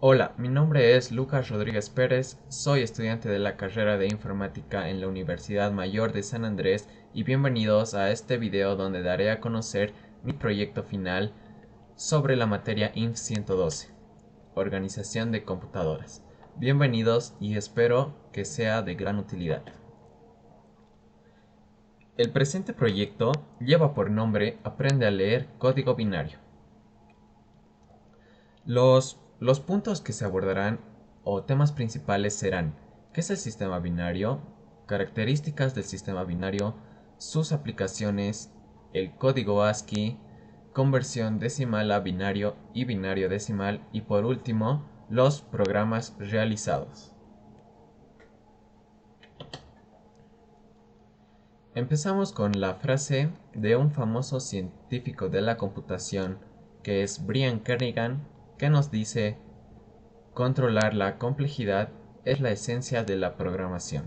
Hola, mi nombre es Lucas Rodríguez Pérez, soy estudiante de la carrera de informática en la Universidad Mayor de San Andrés y bienvenidos a este video donde daré a conocer mi proyecto final sobre la materia INF 112, Organización de Computadoras. Bienvenidos y espero que sea de gran utilidad. El presente proyecto lleva por nombre Aprende a leer código binario. Los puntos que se abordarán o temas principales serán: ¿qué es el sistema binario? Características del sistema binario, sus aplicaciones, el código ASCII, conversión decimal a binario y binario decimal y por último, los programas realizados. Empezamos con la frase de un famoso científico de la computación que es Brian Kernighan, que nos dice: controlar la complejidad es la esencia de la programación.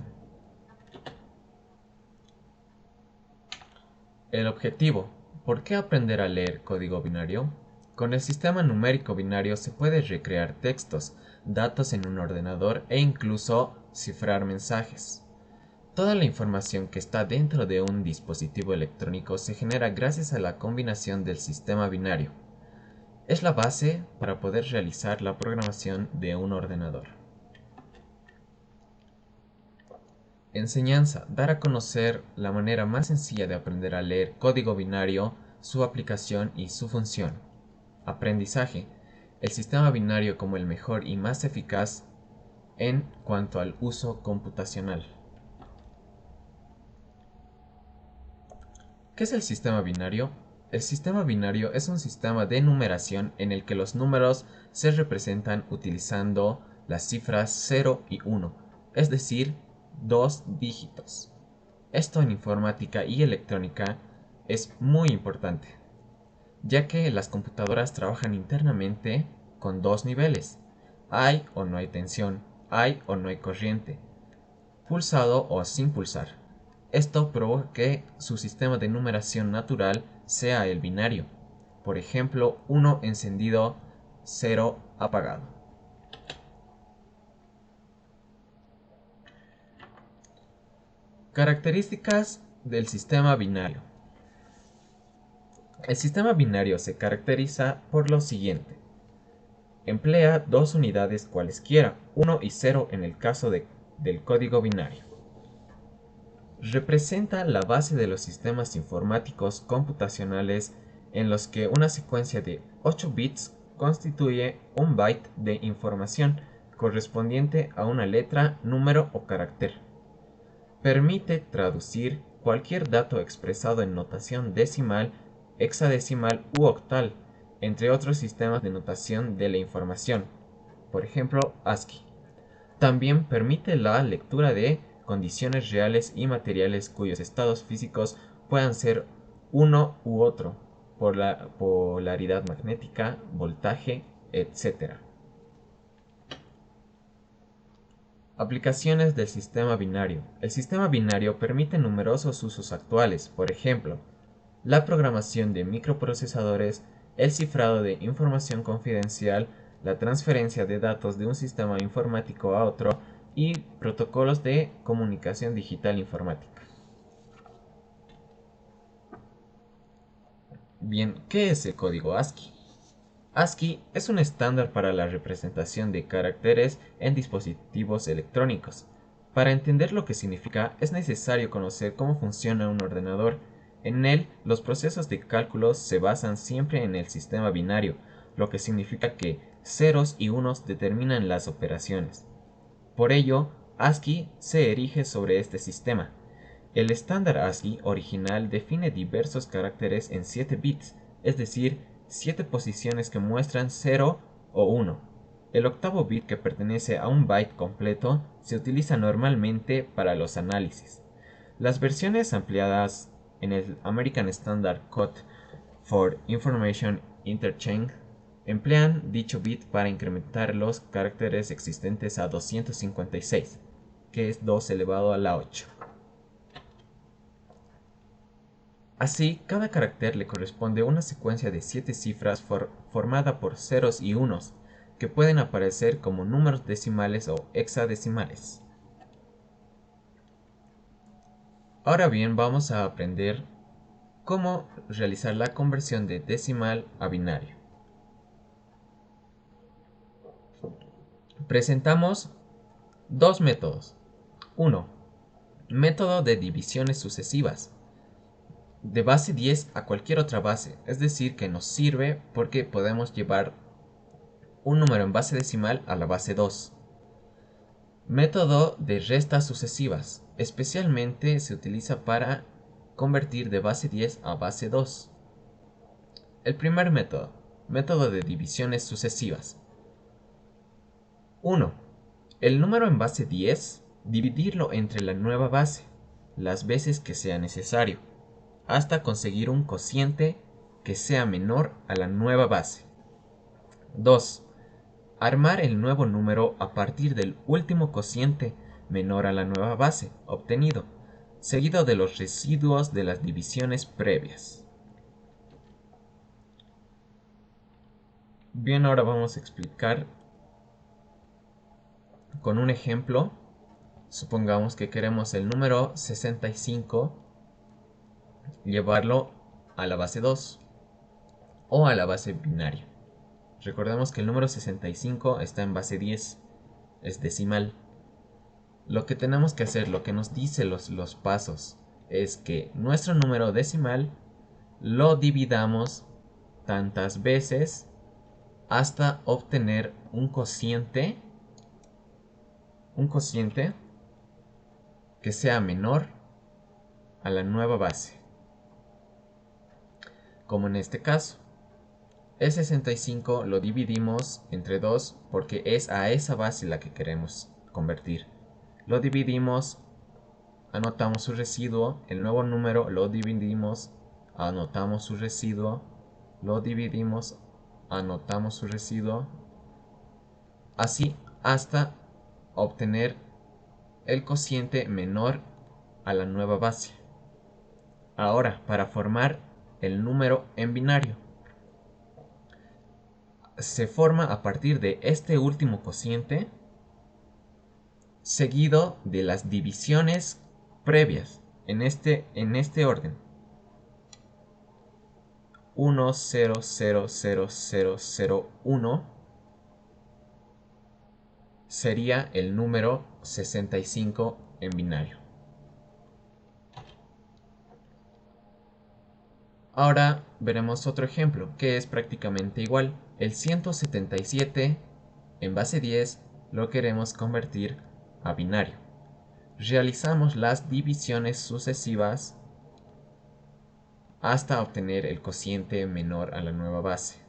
El objetivo. ¿Por qué aprender a leer código binario? Con el sistema numérico binario se puede recrear textos, datos en un ordenador e incluso cifrar mensajes. Toda la información que está dentro de un dispositivo electrónico se genera gracias a la combinación del sistema binario. Es la base para poder realizar la programación de un ordenador. Enseñanza: dar a conocer la manera más sencilla de aprender a leer código binario, su aplicación y su función. Aprendizaje: el sistema binario como el mejor y más eficaz en cuanto al uso computacional. ¿Qué es el sistema binario? El sistema binario es un sistema de numeración en el que los números se representan utilizando las cifras 0 y 1, es decir, dos dígitos. Esto en informática y electrónica es muy importante, ya que las computadoras trabajan internamente con dos niveles: hay o no hay tensión, hay o no hay corriente, pulsado o sin pulsar. Esto provoca que su sistema de numeración natural sea el binario, por ejemplo, 1 encendido, 0 apagado. Características del sistema binario. El sistema binario se caracteriza por lo siguiente: emplea dos unidades cualesquiera, 1 y 0 en el caso del código binario. Representa la base de los sistemas informáticos computacionales en los que una secuencia de 8 bits constituye un byte de información correspondiente a una letra, número o carácter. Permite traducir cualquier dato expresado en notación decimal, hexadecimal u octal, entre otros sistemas de notación de la información, por ejemplo ASCII. También permite la lectura de condiciones reales y materiales cuyos estados físicos puedan ser uno u otro, por la polaridad magnética, voltaje, etc. Aplicaciones del sistema binario. El sistema binario permite numerosos usos actuales, por ejemplo, la programación de microprocesadores, el cifrado de información confidencial, la transferencia de datos de un sistema informático a otro y protocolos de comunicación digital informática. Bien, ¿qué es el código ASCII? ASCII es un estándar para la representación de caracteres en dispositivos electrónicos. Para entender lo que significa, es necesario conocer cómo funciona un ordenador. En él, los procesos de cálculo se basan siempre en el sistema binario, lo que significa que ceros y unos determinan las operaciones. Por ello, ASCII se erige sobre este sistema. El estándar ASCII original define diversos caracteres en 7 bits, es decir, 7 posiciones que muestran 0 o 1. El octavo bit, que pertenece a un byte completo, se utiliza normalmente para los análisis. Las versiones ampliadas en el American Standard Code for Information Interchange emplean dicho bit para incrementar los caracteres existentes a 256, que es 2 elevado a la 8. Así, cada carácter le corresponde una secuencia de 7 cifras formada por ceros y unos. que pueden aparecer como números decimales o hexadecimales. Ahora bien, vamos a aprender cómo realizar la conversión de decimal a binario. Presentamos dos métodos. 1. Método de divisiones sucesivas, de base 10 a cualquier otra base, es decir, que nos sirve porque podemos llevar un número en base decimal a la base 2. Método de restas sucesivas, especialmente se utiliza para convertir de base 10 a base 2. El primer método, método de divisiones sucesivas. 1. El número en base 10, dividirlo entre la nueva base, las veces que sea necesario, hasta conseguir un cociente que sea menor a la nueva base. 2. Armar el nuevo número a partir del último cociente menor a la nueva base obtenido, seguido de los residuos de las divisiones previas. Bien, ahora vamos a explicar con un ejemplo. Supongamos que queremos el número 65 llevarlo a la base 2 o a la base binaria. Recordemos que el número 65 está en base 10, es decimal. Lo que tenemos que hacer, lo que nos dice los pasos, es que nuestro número decimal lo dividamos tantas veces hasta obtener un cociente que sea menor a la nueva base. Como en este caso, el 65 lo dividimos entre 2 porque es a esa base la que queremos convertir. Lo dividimos, anotamos su residuo, el nuevo número lo dividimos, anotamos su residuo, lo dividimos, anotamos su residuo, así hasta obtener el cociente menor a la nueva base. Ahora, para formar el número en binario, se forma a partir de este último cociente seguido de las divisiones previas en este orden: 1, 0, 0, 0, 0, 0, 1 sería el número 65 en binario. Ahora veremos otro ejemplo que es prácticamente igual. El 177 en base 10 lo queremos convertir a binario. Realizamos las divisiones sucesivas hasta obtener el cociente menor a la nueva base,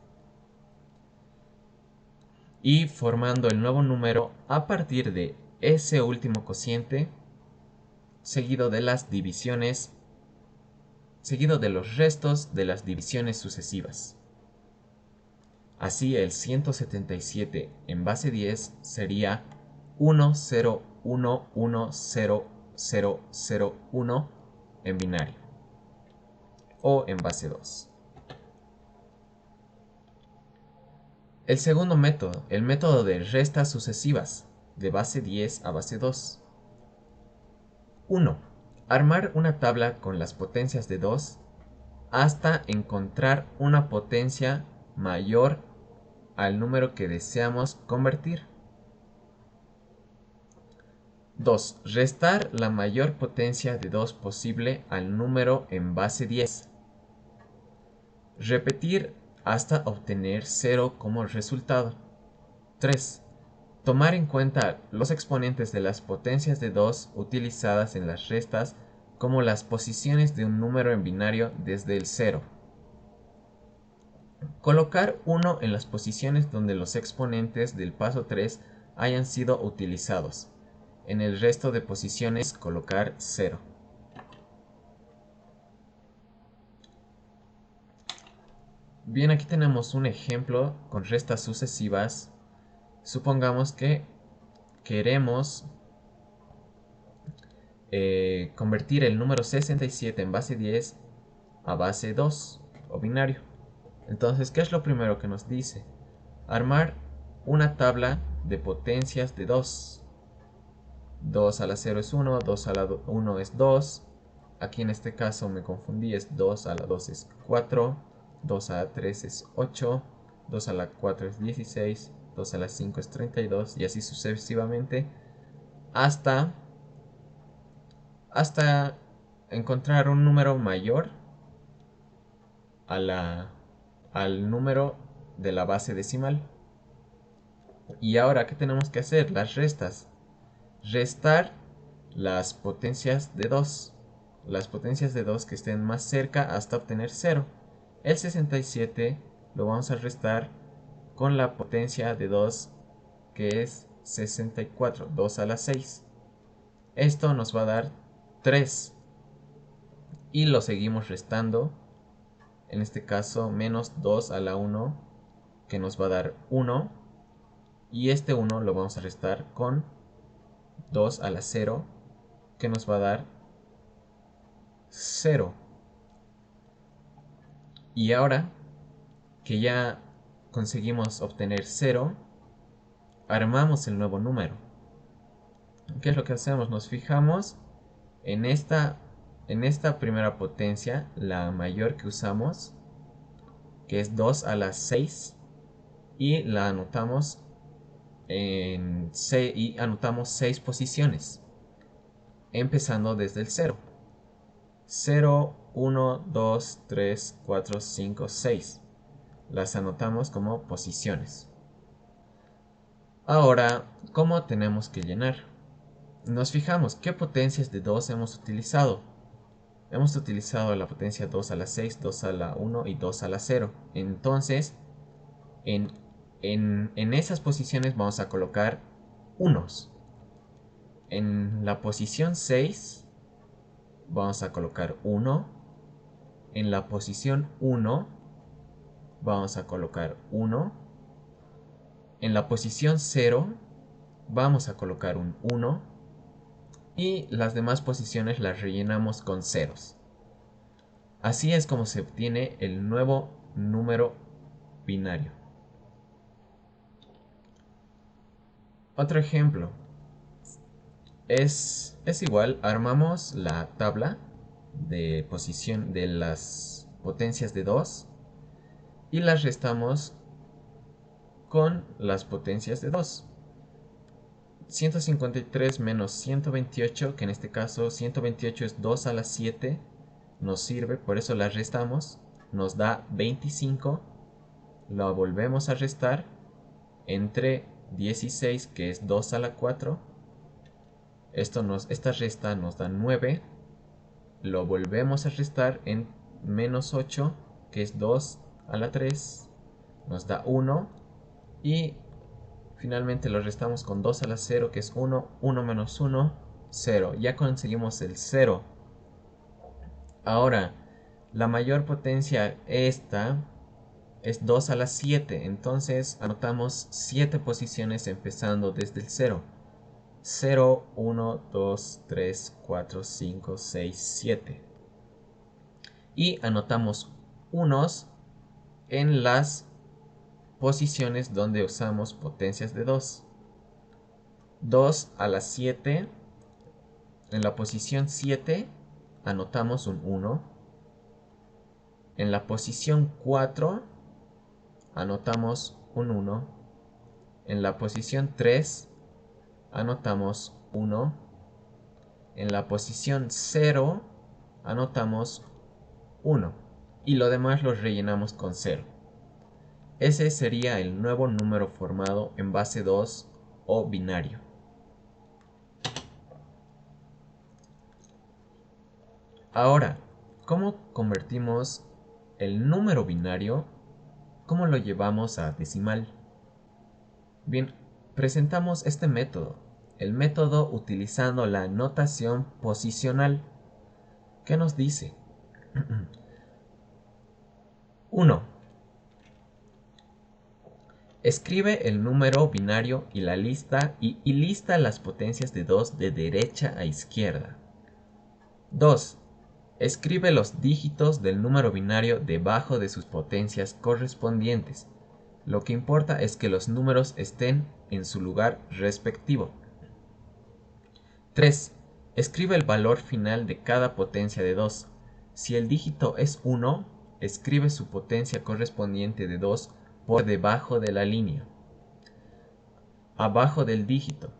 y formando el nuevo número a partir de ese último cociente, seguido de las divisiones, seguido de los restos de las divisiones sucesivas. Así el 177 en base 10 sería 1, 0, 1, 1, 0, 0, 0, 1 en binario o en base 2. El segundo método, el método de restas sucesivas, de base 10 a base 2. 1. Armar una tabla con las potencias de 2 hasta encontrar una potencia mayor al número que deseamos convertir. 2. Restar la mayor potencia de 2 posible al número en base 10. Repetir hasta obtener 0 como resultado. 3. Tomar en cuenta los exponentes de las potencias de 2 utilizadas en las restas como las posiciones de un número en binario desde el 0. Colocar 1 en las posiciones donde los exponentes del paso 3 hayan sido utilizados. En el resto de posiciones colocar 0. Bien, aquí tenemos un ejemplo con restas sucesivas. Supongamos que queremos convertir el número 67 en base 10 a base 2 o binario. Entonces, ¿qué es lo primero que nos dice? Armar una tabla de potencias de 2. 2 a la 0 es 1, 2 a la 1 es 2. Aquí en este caso me confundí, es 2 a la 2 es 4, 2 a la 3 es 8, 2 a la 4 es 16, 2 a la 5 es 32 y así sucesivamente hasta encontrar un número mayor al número de la base decimal. Y ahora, ¿qué tenemos que hacer? Las restas. Restar las potencias de 2. Las potencias de 2 que estén más cerca hasta obtener 0. El 67 lo vamos a restar con la potencia de 2 que es 64, 2 a la 6. Esto nos va a dar 3. Y lo seguimos restando. En este caso, menos 2 a la 1, que nos va a dar 1. Y este 1 lo vamos a restar con 2 a la 0, que nos va a dar 0. Y ahora que ya conseguimos obtener 0, armamos el nuevo número. ¿Qué es lo que hacemos? Nos fijamos en esta primera potencia, la mayor que usamos, que es 2 a la 6, y la anotamos y anotamos 6 posiciones, empezando desde el 0. 0, 1, 2, 3, 4, 5, 6. Las anotamos como posiciones. Ahora, ¿cómo tenemos que llenar? Nos fijamos qué potencias de 2 hemos utilizado. Hemos utilizado la potencia 2 a la 6, 2 a la 1 y 2 a la 0. Entonces, en esas posiciones vamos a colocar unos. En la posición 6 vamos a colocar 1. En la posición 1 vamos a colocar 1. En la posición 0 vamos a colocar un 1. Y las demás posiciones las rellenamos con ceros. Así es como se obtiene el nuevo número binario. Otro ejemplo es igual, armamos la tabla de posición de las potencias de 2 y las restamos con las potencias de 2. 153 menos 128, que en este caso 128 es 2 a la 7, nos sirve, por eso la restamos, nos da 25, la volvemos a restar entre 16, que es 2 a la 4, esta resta nos da 9, lo volvemos a restar en menos 8, que es 2 a la 3, nos da 1, y finalmente lo restamos con 2 a la 0, que es 1, 1 menos 1, 0. Ya conseguimos el 0. Ahora, la mayor potencia esta es 2 a la 7, entonces anotamos 7 posiciones empezando desde el 0. 0, 1, 2, 3, 4, 5, 6, 7. Y anotamos unos en las posiciones donde usamos potencias de 2. 2 a la 7, en la posición 7 anotamos un 1. En la posición 4 anotamos un 1. En la posición 3 anotamos 1. En la posición 0 anotamos 1. Y lo demás lo rellenamos con 0. Ese sería el nuevo número formado en base 2 o binario. Ahora, ¿cómo convertimos el número binario? ¿Cómo lo llevamos a decimal? Bien, presentamos este método. El método utilizando la notación posicional. ¿Qué nos dice? 1. Escribe el número binario y la lista y lista las potencias de 2 de derecha a izquierda. 2. Escribe los dígitos del número binario debajo de sus potencias correspondientes. Lo que importa es que los números estén en su lugar respectivo. 3. Escribe el valor final de cada potencia de 2. Si el dígito es 1, escribe su potencia correspondiente de 2 por debajo de la línea, abajo del dígito.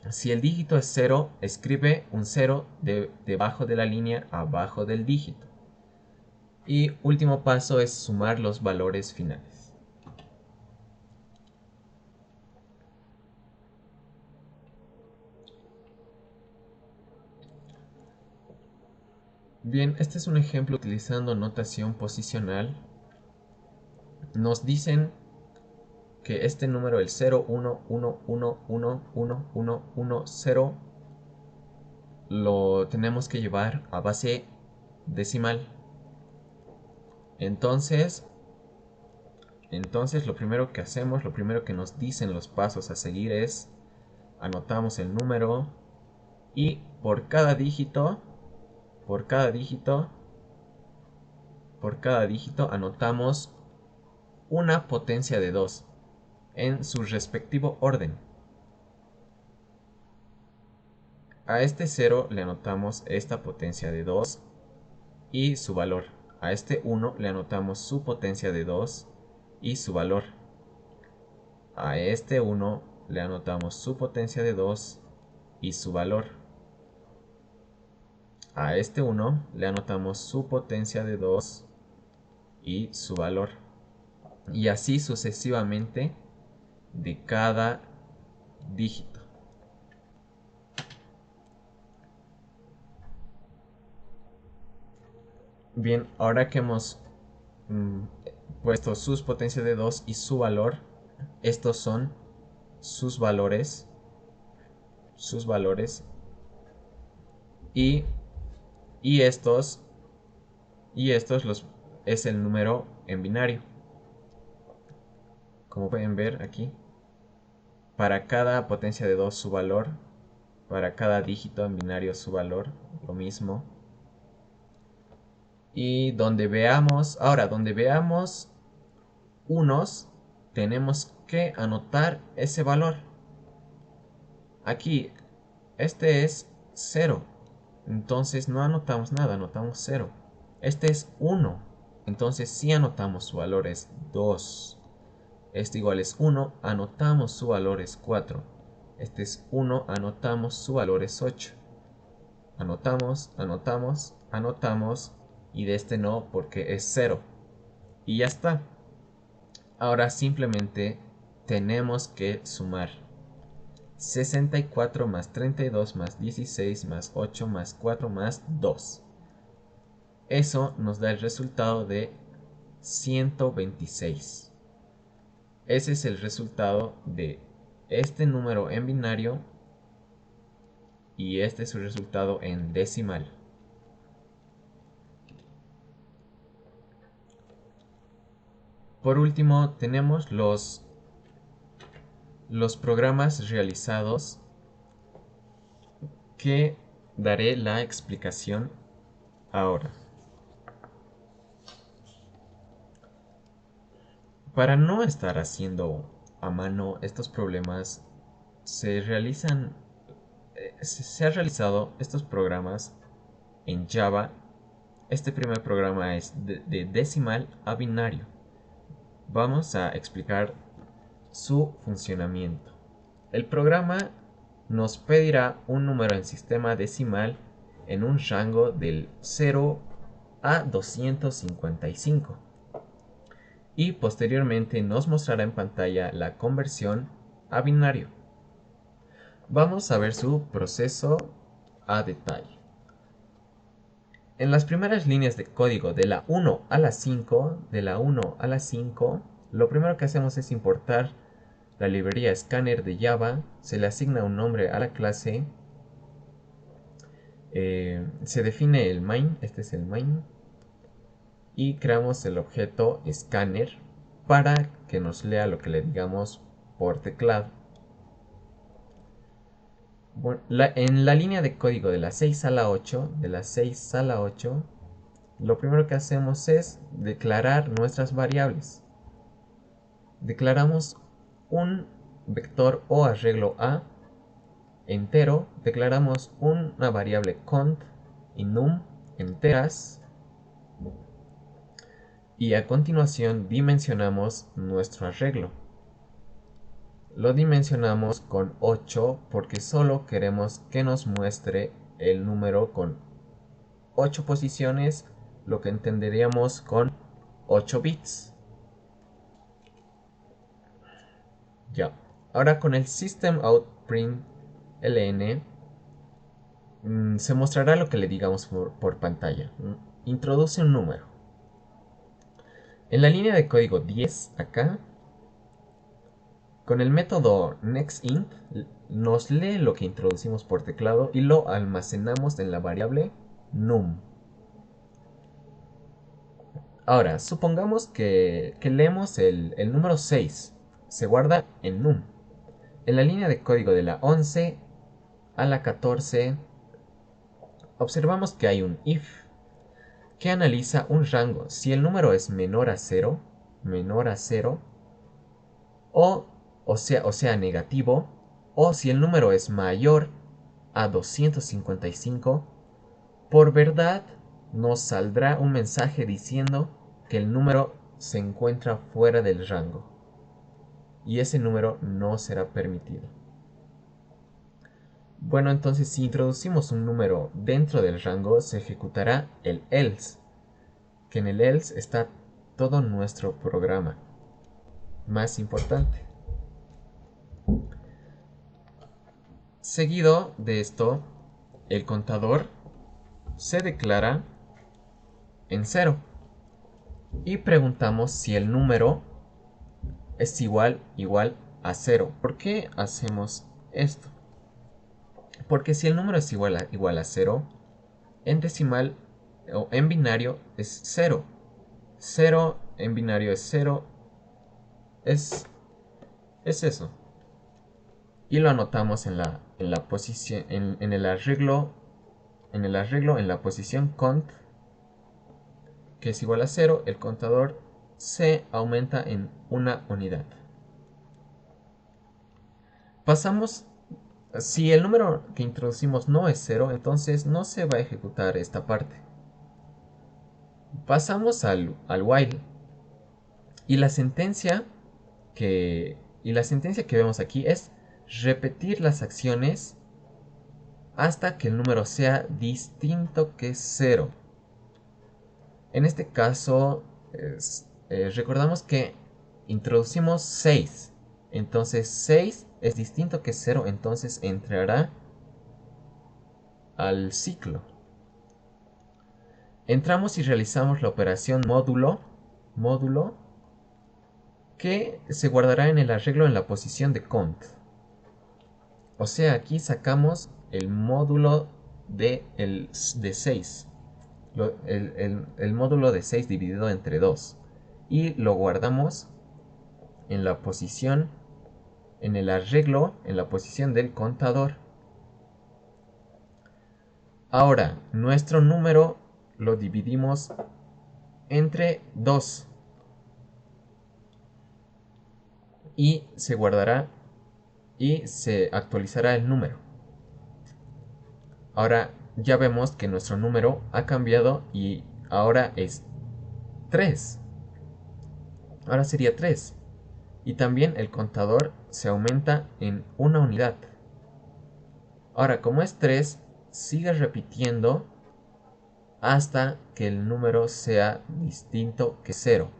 Si el dígito es 0, escribe un 0 debajo de la línea, abajo del dígito. Y último paso es sumar los valores finales. Bien, este es un ejemplo utilizando notación posicional. Nos dicen que este número, el 0, 1, 1, 1, 1, 1, 1, 1, 0, lo tenemos que llevar a base decimal. Entonces lo primero que hacemos, lo primero que nos dicen los pasos a seguir es anotamos el número y por cada dígito anotamos una potencia de 2 en su respectivo orden. A este 0 le anotamos esta potencia de 2 y su valor. A este 1 le anotamos su potencia de 2 y su valor. A este 1 le anotamos su potencia de 2 y su valor. A este 1 le anotamos su potencia de 2 y su valor. Y así sucesivamente de cada dígito. Bien, ahora que hemos puesto sus potencias de 2 y su valor, estos son sus valores y estos es el número en binario. Como pueden ver aquí, para cada potencia de 2 su valor, para cada dígito en binario su valor, lo mismo. Y donde veamos unos, tenemos que anotar ese valor. Aquí, este es 0, entonces no anotamos nada, anotamos 0. Este es 1, entonces sí anotamos su valor es 2. Este igual es 1, anotamos su valor es 4. Este es 1, anotamos su valor es 8. Anotamos, anotamos, anotamos, y de este no porque es 0. Y ya está. Ahora simplemente tenemos que sumar 64 más 32 más 16 más 8 más 4 más 2. Eso nos da el resultado de 126. Ese es el resultado de este número en binario y este es su resultado en decimal. Por último, tenemos los programas realizados, que daré la explicación ahora. Para no estar haciendo a mano estos problemas, se han realizado estos programas en Java. Este primer programa es de decimal a binario. Vamos a explicar su funcionamiento. El programa nos pedirá un número en sistema decimal en un rango del 0 a 255 y posteriormente nos mostrará en pantalla la conversión a binario. Vamos a ver su proceso a detalle. En las primeras líneas de código de la 1 a la 5, lo primero que hacemos es importar la librería Scanner de Java, se le asigna un nombre a la clase, se define el main, este es el main, y creamos el objeto Scanner para que nos lea lo que le digamos por teclado. Bueno, en la línea de código de la 6 a la 8, lo primero que hacemos es declarar nuestras variables. declaramos un vector o arreglo A entero, declaramos una variable cont y num enteras, y a continuación dimensionamos nuestro arreglo. Lo dimensionamos con 8 porque solo queremos que nos muestre el número con 8 posiciones, lo que entenderíamos con 8 bits. Ya. Ahora con el systemoutprintln se mostrará lo que le digamos por pantalla. Introduce un número. En la línea de código 10 acá, con el método nextInt nos lee lo que introducimos por teclado y lo almacenamos en la variable num. Ahora, supongamos que leemos el número 6. Se guarda en num. En la línea de código de la 11 a la 14, observamos que hay un if que analiza un rango. Si el número es menor a 0, o sea negativo, o si el número es mayor a 255, por verdad nos saldrá un mensaje diciendo que el número se encuentra fuera del rango y ese número no será permitido. Bueno, entonces si introducimos un número dentro del rango, se ejecutará el else, que en el else está todo nuestro programa más importante. Seguido de esto, el contador se declara en 0 y preguntamos si el número es igual a 0. ¿Por qué hacemos esto? Porque si el número es igual a 0, en decimal o en binario es 0. 0 en binario es 0. Es eso. Y lo anotamos en la posición, en el arreglo, en la posición cont, que es igual a 0. El contador se aumenta en una unidad. Pasamos. Si el número que introducimos no es 0, entonces no se va a ejecutar esta parte. Pasamos al while. Y la sentencia que vemos aquí es repetir las acciones hasta que el número sea distinto que 0. En este caso, recordamos que introducimos 6. Entonces 6 es distinto que 0, entonces entrará al ciclo. Entramos y realizamos la operación módulo, que se guardará en el arreglo en la posición de cont. O sea, aquí sacamos el módulo de 6. El módulo de 6 dividido entre 2. Y lo guardamos en la posición, en el arreglo, en la posición del contador. Ahora, nuestro número lo dividimos entre 2. Y se guardará y se actualizará el número. Ahora ya vemos que nuestro número ha cambiado y ahora es 3. Ahora sería 3. Y también el contador se aumenta en una unidad. Ahora, como es 3, sigue repitiendo hasta que el número sea distinto que 0.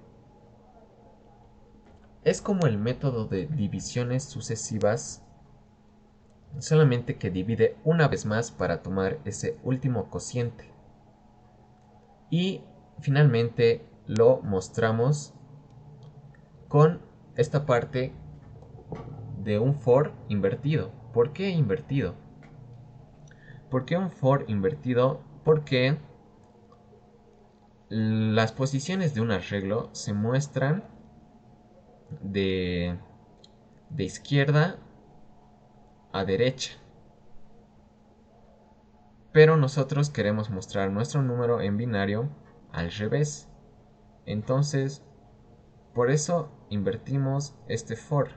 Es como el método de divisiones sucesivas, solamente que divide una vez más para tomar ese último cociente. Y finalmente lo mostramos con esta parte de un for invertido. ¿Por qué invertido? ¿Por qué un for invertido? Porque las posiciones de un arreglo se muestran de izquierda a derecha. Pero nosotros queremos mostrar nuestro número en binario al revés. Entonces, por eso invertimos este for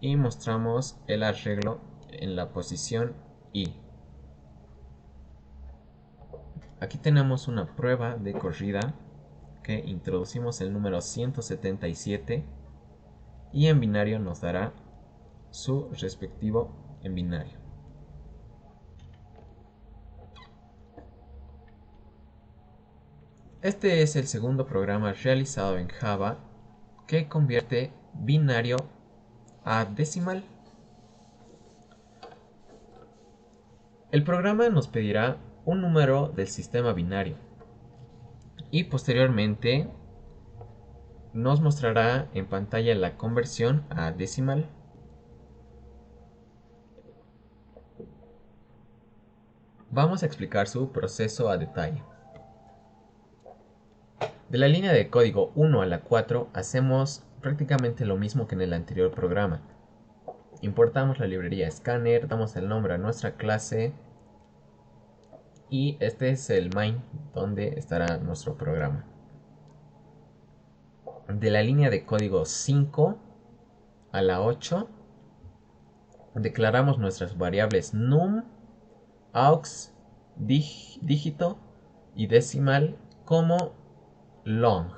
y mostramos el arreglo en la posición i. Aquí tenemos una prueba de corrida que introducimos el número 177 y en binario nos dará su respectivo en binario. Este es el segundo programa realizado en Java que convierte binario a decimal. El programa nos pedirá un número del sistema binario y posteriormente nos mostrará en pantalla la conversión a decimal. Vamos a explicar su proceso a detalle. De la línea de código 1 a la 4 hacemos prácticamente lo mismo que en el anterior programa. Importamos la librería Scanner, damos el nombre a nuestra clase y este es el main donde estará nuestro programa. De la línea de código 5 a la 8 declaramos nuestras variables num, aux, dígito y decimal como long.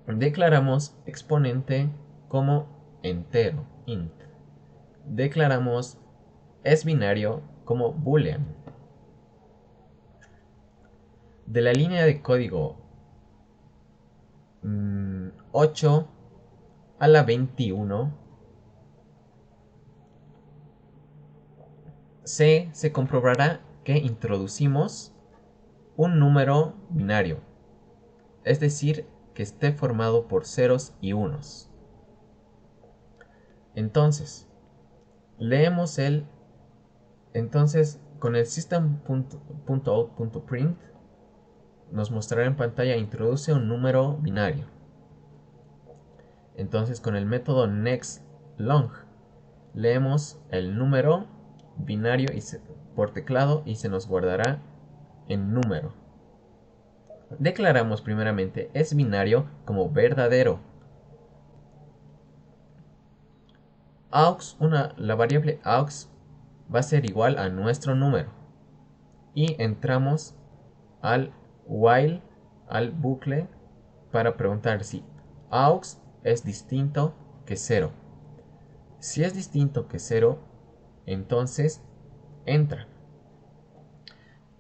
Declaramos exponente como entero, int. Declaramos es binario como boolean. De la línea de código 8 a la 21 se comprobará que introducimos un número binario, es decir, que esté formado por ceros y unos. Entonces, leemos con el system.out.print nos mostrará en pantalla introduce un número binario. Entonces con el método nextLong leemos el número binario por teclado y se nos guardará en número. Declaramos primeramente es binario como verdadero. La variable aux va a ser igual a nuestro número. Y entramos al while, al bucle, para preguntar si aux es distinto que 0. Si es distinto que 0, entonces entra.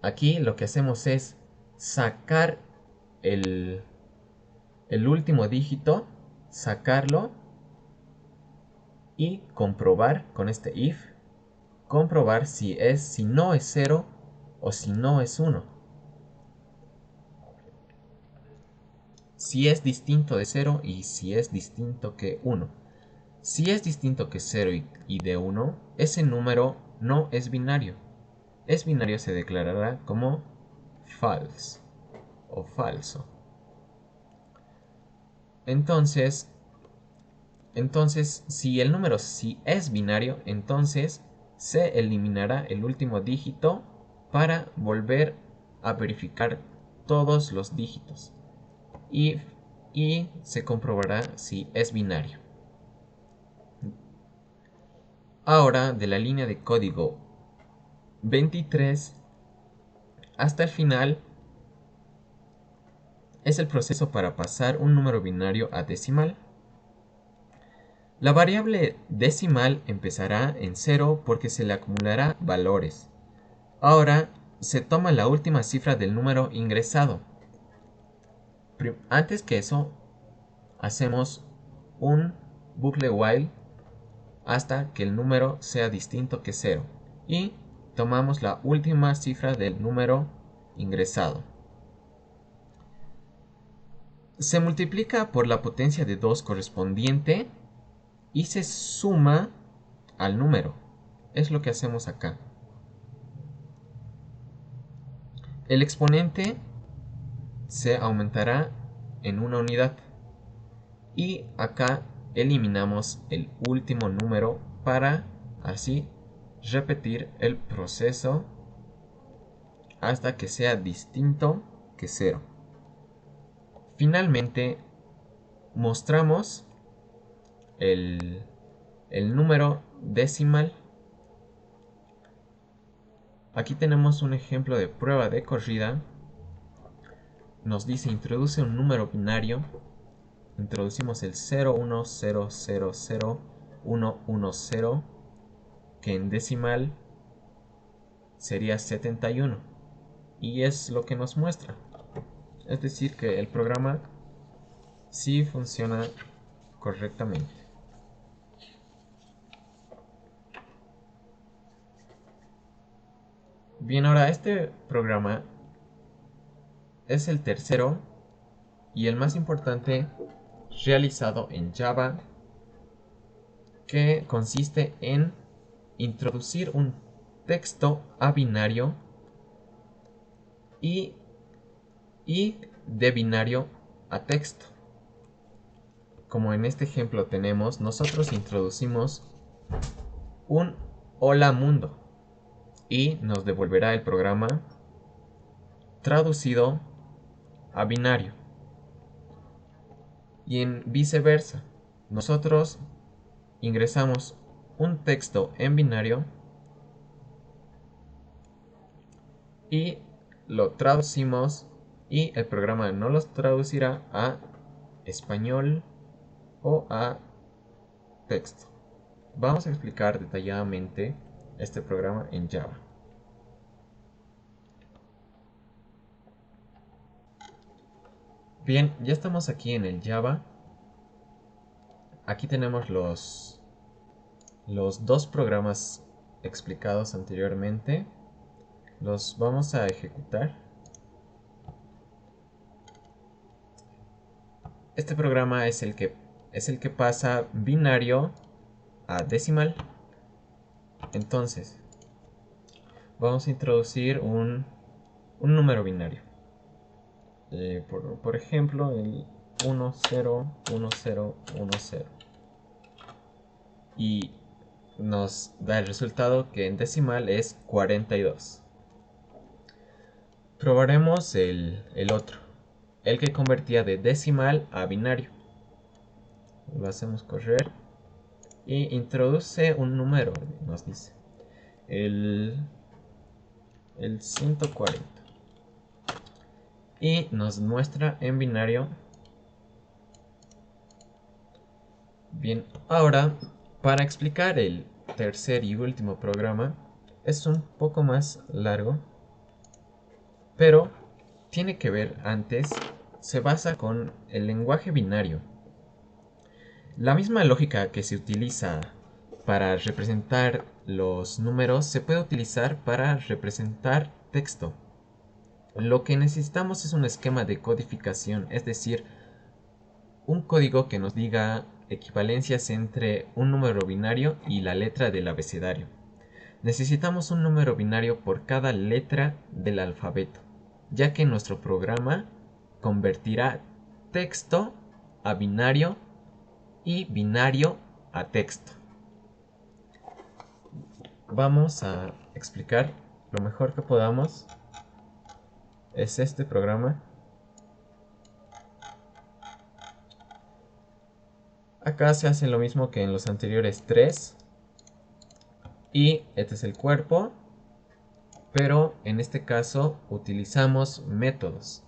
Aquí lo que hacemos es sacar el último dígito, sacarlo y comprobar con este if, comprobar si no es 0 o si no es 1. Si es distinto de 0 y si es distinto que 1. Si es distinto que 0 y de 1, ese número no es binario. Es binario se declarará como false o falso. Entonces si el número sí es binario, entonces se eliminará el último dígito para volver a verificar todos los dígitos y se comprobará si es binario. Ahora, de la línea de código 23 hasta el final es el proceso para pasar un número binario a decimal. La variable decimal empezará en 0 porque se le acumulará valores. Ahora se toma la última cifra del número ingresado. Antes que eso, hacemos un bucle while hasta que el número sea distinto que 0 y tomamos la última cifra del número ingresado. Se multiplica por la potencia de 2 correspondiente y se suma al número. Es lo que hacemos acá. El exponente se aumentará en una unidad y acá eliminamos el último número para así repetir el proceso hasta que sea distinto que 0. Finalmente mostramos el, el número decimal. Aquí tenemos un ejemplo de prueba de corrida. Nos dice introduce un número binario. Introducimos el 010000110, que en decimal sería 71, y es lo que nos muestra. Es decir, que el programa sí funciona correctamente. Bien, ahora este programa es el tercero y el más importante realizado en Java, que consiste en introducir un texto a binario y de binario a texto. Como en este ejemplo tenemos, nosotros introducimos un hola mundo y nos devolverá el programa traducido a binario. Y en viceversa, nosotros ingresamos un texto en binario y lo traducimos, y el programa no los traducirá a español o a texto. Vamos a explicar detalladamente este programa en Java. Bien, ya estamos aquí en el Java. Aquí tenemos los dos programas explicados anteriormente. Los vamos a ejecutar. Este programa es el que pasa binario a decimal. Entonces, vamos a introducir un número binario. Por ejemplo, el 101010. Y nos da el resultado que en decimal es 42. Probaremos el otro, el que convertía de decimal a binario. Lo hacemos correr y introduce un número, nos dice el 140, y nos muestra en binario. Bien, ahora para explicar el tercer y último programa, es un poco más largo, pero tiene que ver antes, se basa con el lenguaje binario. La misma lógica que se utiliza para representar los números se puede utilizar para representar texto. Lo que necesitamos es un esquema de codificación, es decir, un código que nos diga equivalencias entre un número binario y la letra del abecedario. Necesitamos un número binario por cada letra del alfabeto, ya que nuestro programa convertirá texto a binario y binario a texto. Vamos a explicar lo mejor que podamos. Es este programa. Acá se hace lo mismo que en los anteriores tres. Y este es el cuerpo. Pero en este caso utilizamos métodos.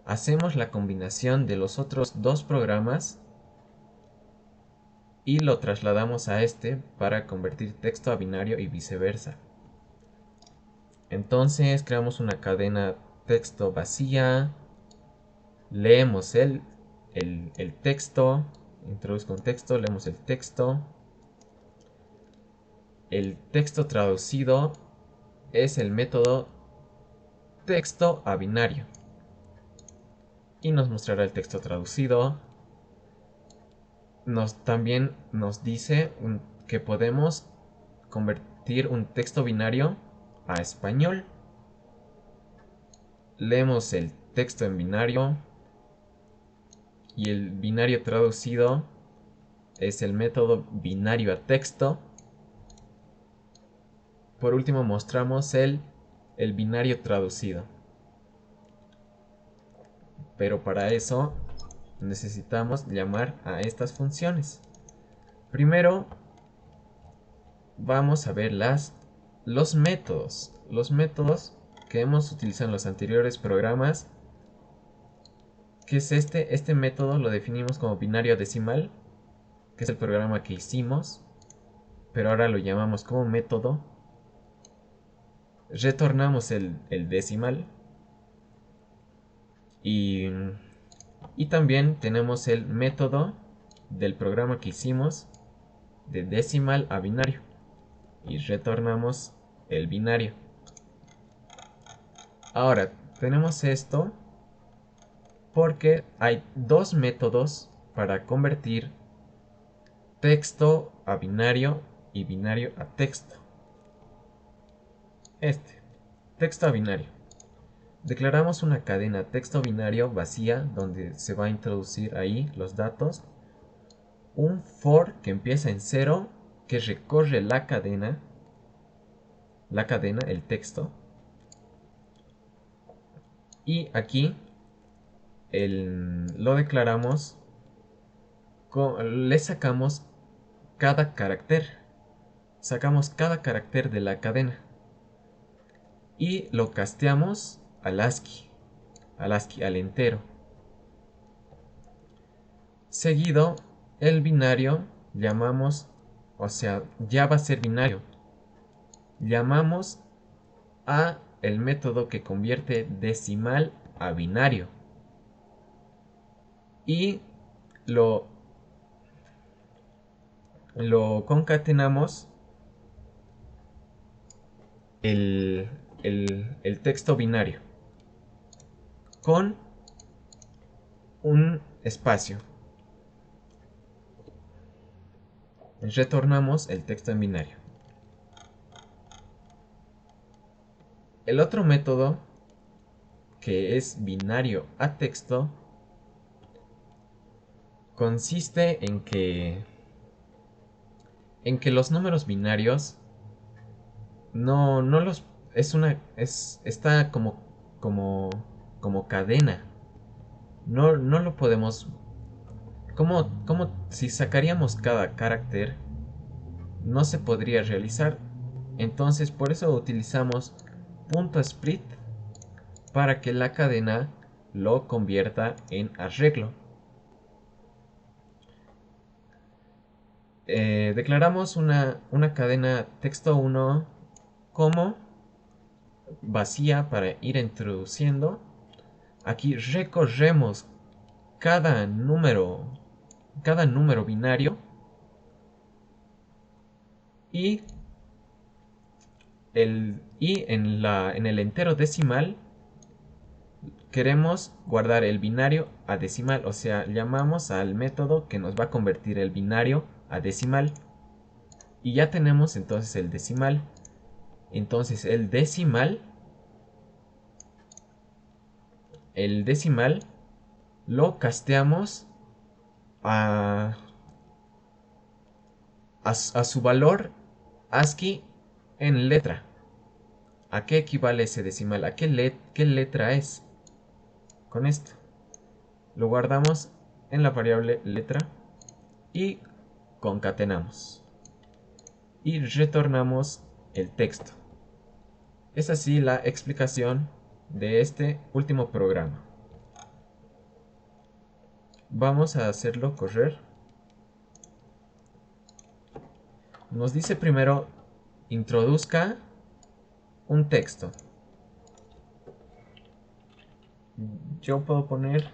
Hacemos la combinación de los otros dos programas y lo trasladamos a este para convertir texto a binario y viceversa. Entonces creamos una cadena texto vacía, leemos el texto, introduzco un texto, leemos el texto traducido es el método texto a binario y nos mostrará el texto traducido. También nos dice que podemos convertir un texto binario a español. Leemos el texto en binario y el binario traducido es el método binario a texto. Por último mostramos el binario traducido. Pero para eso necesitamos llamar a estas funciones. Primero vamos a ver los métodos. Los métodos que hemos utilizado en los anteriores programas. ¿Qué es este? Este método lo definimos como binario decimal, que es el programa que hicimos, pero ahora lo llamamos como método. Retornamos el decimal y también tenemos el método del programa que hicimos de decimal a binario y retornamos el binario. Ahora tenemos esto porque hay dos métodos para convertir texto a binario y binario a texto. Texto a binario. Declaramos una cadena texto binario vacía donde se va a introducir ahí los datos. Un for que empieza en 0, que recorre la cadena, el texto. Y aquí lo declaramos, le sacamos cada carácter. Sacamos cada carácter de la cadena. Y lo casteamos al ASCII, al entero. Seguido, el binario llamamos, o sea, ya va a ser binario. Llamamos a el método que convierte decimal a binario. Y lo concatenamos el texto binario con un espacio. Retornamos el texto en binario. El otro método, que es binario a texto, consiste en que los números binarios no los está como cadena. No lo podemos, como si sacaríamos cada carácter no se podría realizar. Entonces por eso utilizamos .split para que la cadena lo convierta en arreglo. Declaramos una cadena texto1 como vacía para ir introduciendo. Aquí recorremos cada número binario y en el entero decimal queremos guardar el binario a decimal, o sea, llamamos al método que nos va a convertir el binario a decimal. Y ya tenemos entonces el decimal. Entonces el decimal lo casteamos a su valor ASCII en letra. ¿A qué equivale ese decimal? ¿A qué letra es? Con esto lo guardamos en la variable letra y concatenamos y retornamos el texto. Es así la explicación de este último programa. Vamos a hacerlo correr. Nos dice primero introduzca un texto. Yo puedo poner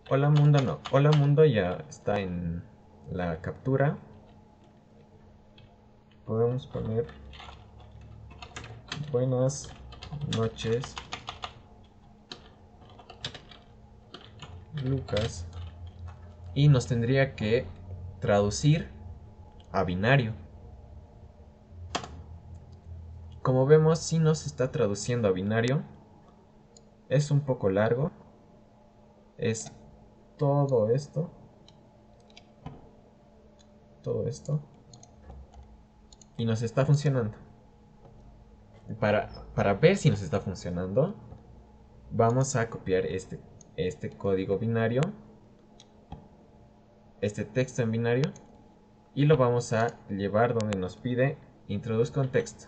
hola mundo, no, hola mundo ya está en la captura. Podemos poner buenas noches Lucas y nos tendría que traducir a binario. Como vemos, si nos está traduciendo a binario. Es un poco largo. Es todo esto. Y nos está funcionando. Para ver si nos está funcionando, Vamos a copiar este código binario, este texto en binario, y lo vamos a llevar donde nos pide introduzca un texto.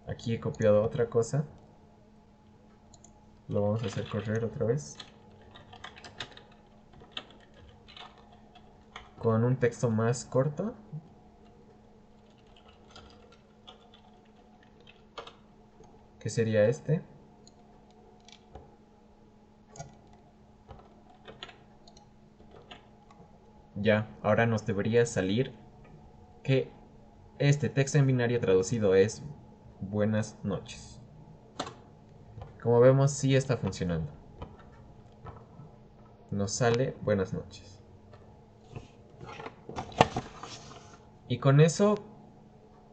Aquí he copiado otra cosa. Lo vamos a hacer correr otra vez. Con un texto más corto. Que sería este. Ya, ahora nos debería salir que este texto en binario traducido es buenas noches. Como vemos, sí está funcionando. Nos sale buenas noches. Y con eso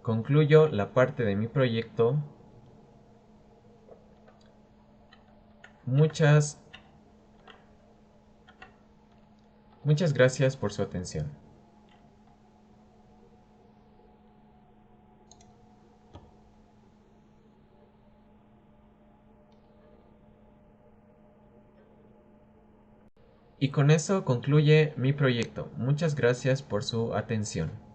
concluyo la parte de mi proyecto. Muchas gracias por su atención. Y con eso concluye mi proyecto. Muchas gracias por su atención.